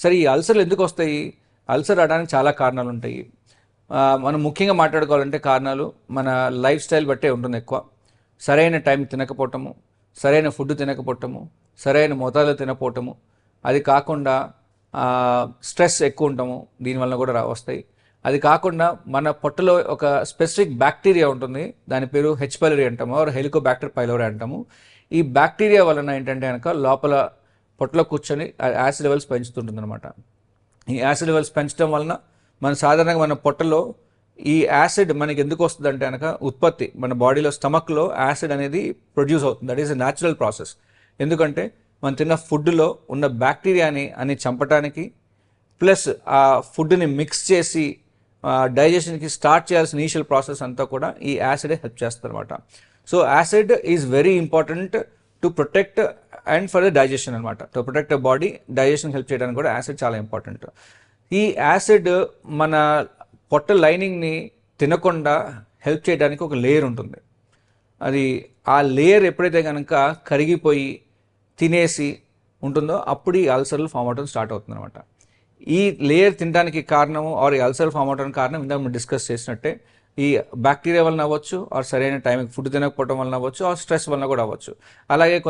సరే ఈ అల్సర్లు ఎందుకు వస్తాయి? అల్సర్ రావడానికి చాలా కారణాలు ఉంటాయి. మనం ముఖ్యంగా మాట్లాడుకోవాలంటే కారణాలు మన లైఫ్ స్టైల్ బట్టే ఉంటుంది ఎక్కువ. సరైన టైం తినకపోవటము, సరైన ఫుడ్ తినకపోవటము, సరైన మోతాదులో తినకపోవటము, అది కాకుండా స్ట్రెస్ ఎక్కువ ఉండటము, దీనివల్ల కూడా వస్తాయి. అది కాకుండా మన పొట్టలో ఒక స్పెసిఫిక్ బ్యాక్టీరియా ఉంటుంది, దాని పేరు హెచ్ పైలోరీ అంటాము, ఆర్ హెలికోబాక్టర్ పైలోరీ అంటాము. ఈ బ్యాక్టీరియా వలన ఏంటంటే కనుక లోపల పొట్టలో కూర్చొని యాసిడ్ లెవెల్స్ పెంచుతుంటుంది అనమాట. ఈ యాసిడ్ లెవెల్స్ పెంచడం వలన సాధారణంగా మన పొట్టలో ఈ యాసిడ్ మనకి ఎందుకు వస్తుంది అంటే కనుక ఉత్పత్తి మన బాడీలో స్టమక్లో యాసిడ్ అనేది ప్రొడ్యూస్ అవుతుంది. That is a natural process. ఎందుకంటే మనం తిన్న ఫుడ్లో ఉన్న బ్యాక్టీరియాని చంపడానికి, ప్లస్ ఆ ఫుడ్ని మిక్స్ చేసి డైజెషన్కి స్టార్ట్ చేయాల్సిన ఇనిషియల్ ప్రాసెస్ అంతా కూడా ఈ యాసిడే హెల్ప్ చేస్తుంది అనమాట. So acid is very important to protect and for the digestion అనమాట. To protect the body, digestion help చేయడానికి కూడా యాసిడ్ చాలా ఇంపార్టెంట్. ఈ యాసిడ్ మన పొట్ట లైనింగ్ని తినకుండా హెల్ప్ చేయడానికి ఒక లేయర్ ఉంటుంది. అది ఆ లేయర్ ఎప్పుడైతే కనుక కరిగిపోయి తినేసి ఉంటుందో అప్పుడు ఈ అల్సర్లు ఫామ్ అవడం స్టార్ట్ అవుతుంది అనమాట. ఈ లేయర్ తినడానికి కారణము ఆర్ ఈ అల్సర్ ఫామ్ అవడానికి కారణం ఇందాక మనం డిస్కస్ చేసినట్టే ఈ బ్యాక్టీరియా వలన అవ్వచ్చు, ఆర్ సరైన టైంకి ఫుడ్ తినకపోవడం వలన అవ్వచ్చు, ఆర్ స్ట్రెస్ వలన కూడా అవ్వచ్చు. అలాగే